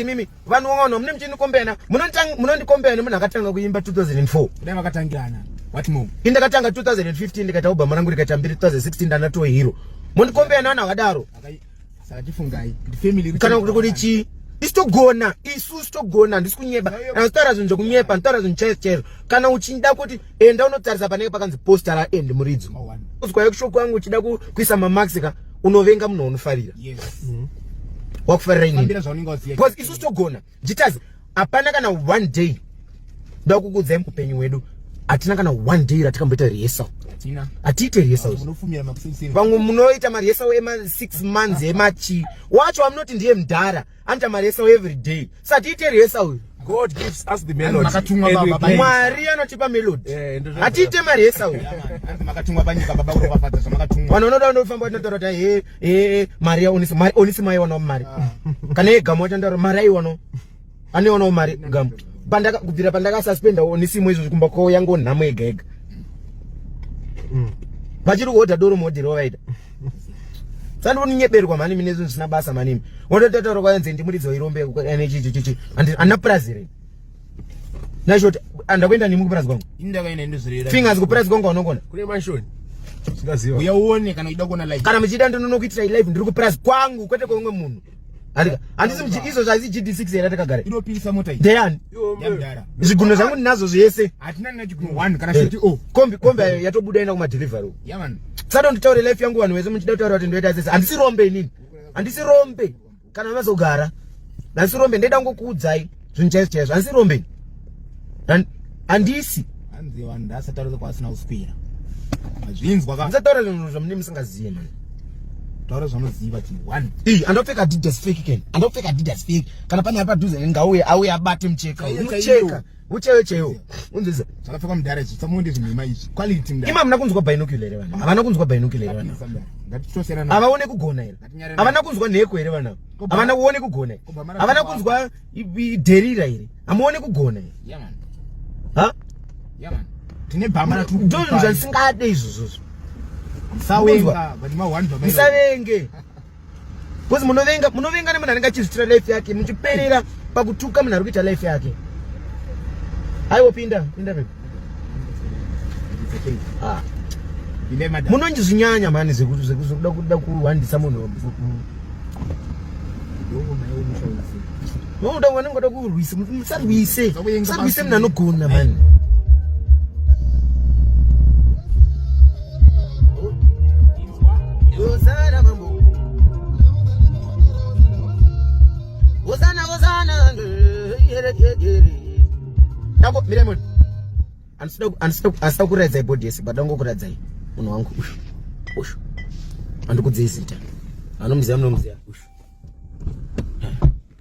mimi vanhu vangano mune mchinikombena munondikombena munhu akatanga kuimba 2004 kudai vakatangirana what more indakatanga 2015 ndikaita ubama rangu rikaita mbiri 2016 ndanatowe hero mondikombena vanhu vakadaro saka tifungai family kana kuti chi isitogona isusu togona ndisi kunyeba anotaura zvinhu zvokunyepa anotaura zvinhu chaizvo kana uchida kuti enda unotarisa panenge pakanzi posta raendi muridzo uzwayo kushoko wangu uchida kuisa mamaxika unovenga munhu unofarira wakufarira inini because isusu togona jitazi hapana kana one day ndoda kukudzai mukupenyu wedu hatina kana one day ratikamboita rehearsal hatiite rehearsal vamwe munoita marehearsal ema6 months emachi wacho vamunoti ndiye mudhara anoita marehearsal every day satiite rehearsal. God gives us the melody. Mwari anotipa melody. Hatiite marehearsal. Vanonoda vanofamba vanotaura kuti Maria Onosimo aiwanawo mari. Kana yegamu vachandaura mari aiwanawo. Anoiwanawo mari gamu. Kubvira pandakasuspenda Onosimo izvo kumba kwavo yangu nhamo yega yega. Vachiri kuhodha doro modheri wavaita. Sandonyeberwa mani mine zvinhu zvisina basa manimi. Wondotaura kwaanzi ndimuridzo irombe chichi. Andina prize. Nashoti andakuenda nemi kuprize kwangu. Indakaenda ndozirera. Fingers kuprize kwangu unongona. Kune manshoni. Singaziva. Uyaone kana uchida kuona live. Kana muchida ndonokuitira live ndiri kuprize kwangu kwete kwaumwe munhu. Handisi izvo zvazi GD6 era takagara. Inopisa mota iyi. Ndeyani? Yamdara. Zviguno zvangu ndinazo zvese. Hatina nachiguno 1 kana shoti o. Kombi yatobuda ina kuma delivery. Yeah man. Sado nditaure life yangu vanhu vese muchida kutaura kuti ndoita sese. Handisi rombe inini. Handisi rombe. Kana mazogara. Handisi rombe ndeda ngokuudzai. Zvinhu chaizvo. Handisi rombe. Handisi. Hanzi vanhu ndasataura kwasina uspira. Mazvinzwa ka. Ndisataura zvinhu zvamunenge musingazivi man. Taura zvanoziva ti 1. Andopfeka Adidas fake ken. Andopfeka Adidas fake. Kana pane apa dhuze ngauye auye abate mucheka. Mucheka. Ucheyo. Unziza. Sakapfeka mudhara ichi samuonde zvinhu izvi. Quality mudhara. Ima muna kunzwa binocular here vana. Havana kunzwa binocular here vana. Ngatitosera na. Havaone kugona here. Havana kunzwa nheko here vana. Havana kuone kugona here. Havana kunzwa derira here. Hamuone kugona here. Yeah man. Ha? Yeah man. Tine bhamara tu. Ndozvinhu zvandisingade izvozvo. Sawenga but ma 1 bhamara. Musavenge. Because munovenga nemunhu anenge achizvitira life yake muchiperera pakutuka munhu ari kuita life yake. Aiwo pinda baby. Munonjizvinyanya mani zvekuda kuhandisa munhu. Munoda wanongoda kurwisa musarwise munhu anogona mani. Hosana mambo. Hosana. Nako miremon. Ansta kuradza ibodi yese badango kuradza munhu wangu ushu. Andikudzezita. Anomziya ushu.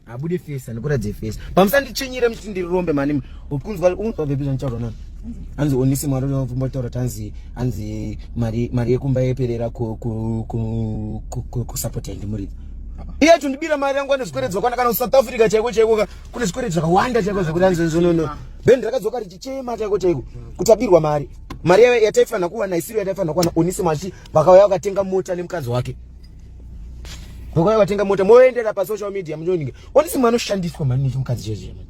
Abude face andikuradze face. Pamusandichinyire muti ndirombe mani. Ukunzwa baby zvanchaura nani. Anzi Onosimo arombotaura anzi mari yekumba yeperera ku support and muridzo. Iye tundibira mari yangu ane zvikweredzo kana South Africa chaiko kune zvikweredzo zvakawanda chaiko zvekuti anzi zonono. Bendi rakadzoka richichema chaiko kutabirwa mari. Mari yataifana kuwana isiri yataifana kuwana Onosimo achi vakauya vakatenga mota nemukadzi wake. Vakauya vatenga mota moendera pa social media munoninga. Onosimo anoshandiswa mani nemukadzi cheche mani.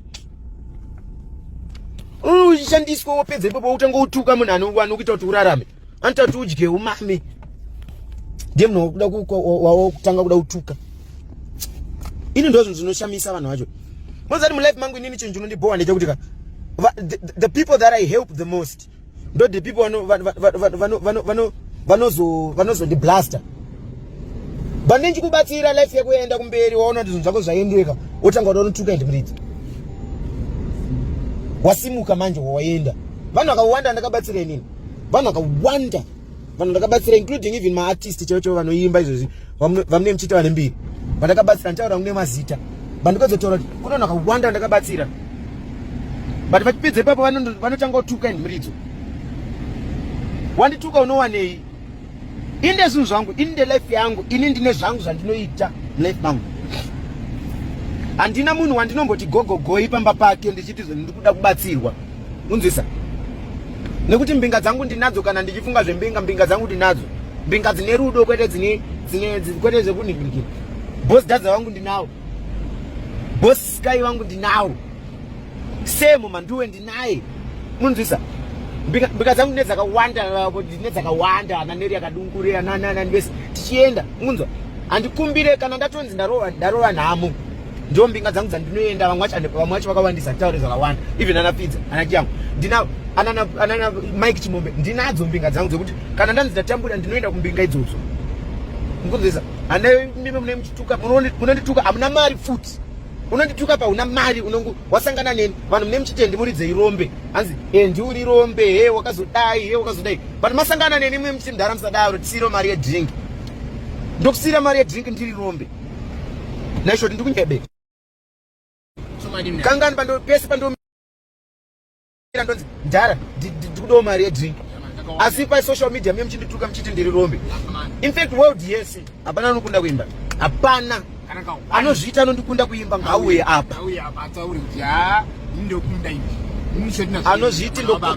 Uchishandiswa wopedza ipopo utanga utuka munhu anokuita kuti urarame. Anoita kuti udye umame. Ndiye munhu wakuda kutanga kuda utuka. Ini ndozvo zvinoshamisa vanhu vacho. Mozati mulife mangu inini chinhu chinondibowa ndechekuti the people that I help the most ndo the people vanozondiblaster. Bandinji kubatsira life yako yaenda kumberi waona kuti zvinhu zvako zvaendeka wotanga kuda unotuka and muridzo. Wasimuka manje waenda. Vanhu vakawanda ndakabatsira inini. Vanhu vakawanda. Vanhu ndakabatsira including even my artist chocho vanoimba izvozvi. Vamune muchita vane mbiri. Vandakabatsira ntaura kune mazita. Bandikozotaura kuti kuna vanhu vakawanda ndakabatsira. But vachipedza ipapo vanotanga kutuka and muridzo. Wandituka unowanei? Inde zvinhu zvangu, inde life yangu, ini ndine zvangu zvandinoita life yangu. Handina munhu wandinomboti gogogo ipamba pake ndichiti ndikuda kubatsirwa. Unzisa. Nekuti mbinga dzangu ndinadzo kana ndichifunga zvembinga dzangu ndinadzo. Mbinga dzine rudo kwete dzine kwete zvekunikinikira. Boss dadza wangu ndinawo. boss guy wangu ndinawo, Semo manduwe ndinaye. Munzisa mbika zangu nedzakawanda naneri yakadungurira nana ndese tichienda munzwa andikumbire kana ndatonzi ndarowa nhamo ndio mbinga dzangu dzandinoenda vamwe vacho vakawandisa tauri zvakawanda even ana pizza ana changu ndina anana Mike Chimombe ndinadzo mbinga dzangu dzekuti kana ndanzi ndatambura ndinoenda kumbinga idzodzo ngunzisa ane mimi mune mchituka munondituka amuna mari futi unondituka pa una mari unongu wasangana neni vanhu mune mchitendi muridze irombe anzi ndiuri irombe wakazodai but masangana neni mune mchitendi ndaramsadaro tsiro mari yedrink ndokusira mari yedrink ndiri irombe naishoti ndikunyebe kangani pese ndonzi ndara ndikudawo mari yedrink asi pa social media mune mchindituka mchiti ndiri irombe. In fact world yes hapana anokunda kuimba hapana anozviita anondikunda kuimba ngauye apa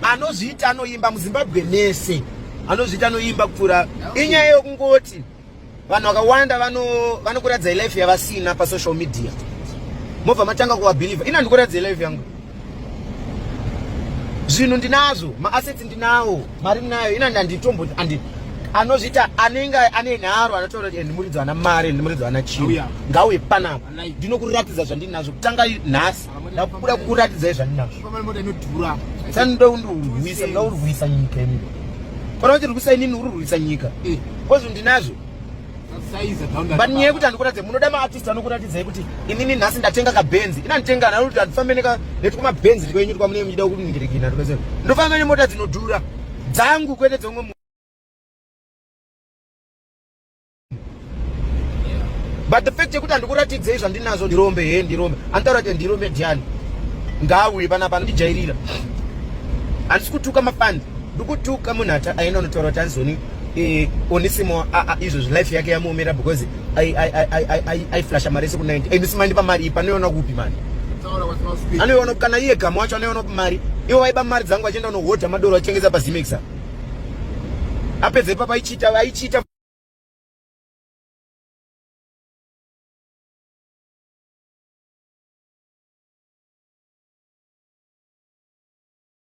anozviita anoimba muZimbabwe nese anozviita anoimba kupfuura inyaya yokungoti vanhu vakawanda vanokuradza life yavasina pa social media mobva matanga kuwabhilivha ina ndikuradza life yangu zvinhu ndinazvo maassets ndinawo mari ndinayo ina ndanditombo anozvita anenge ane nharo anotaura kuti Muridzo ana mari Muridzo ana chiwi ngauye panapa ndinokuratidza zvandinazvo kutanga nhasi ndakuda kukuratidza zvandinazvo sandoundurwisa ngaurwisa nyika imi kana kuti rwisa inini ururwisa nyika kozvo ndinazvo but nyaya yekuti andikuratidze munoda maartist anokuratidzai kuti inini nhasi ndatenga kabenzi ina nditenga nhasi kuti andifambe netukumabenzi ndikwenyu twamune muchida kuningirikina ndofamba nemota dzinodhura dzangu kwete dzomwe. But the fact yekuti andikuratidze zvandinazo ndirombe antaura kuti ndirombe ndiani ngauye panapa ndijairira handisi kutuka mafandi ndikutuka munhu aenda unotaura kuti anzoni Onosimo izvo life yake yamuomera because aiflasha mari ese ku90 ndisima ndipa mari ipa anoiona kupi mari anoiona kana iye gama wacho anoiona kupi mari ivo vaiba mari dzangu achienda unohodha madoro achengeza pazimexa apedza ipapa aichita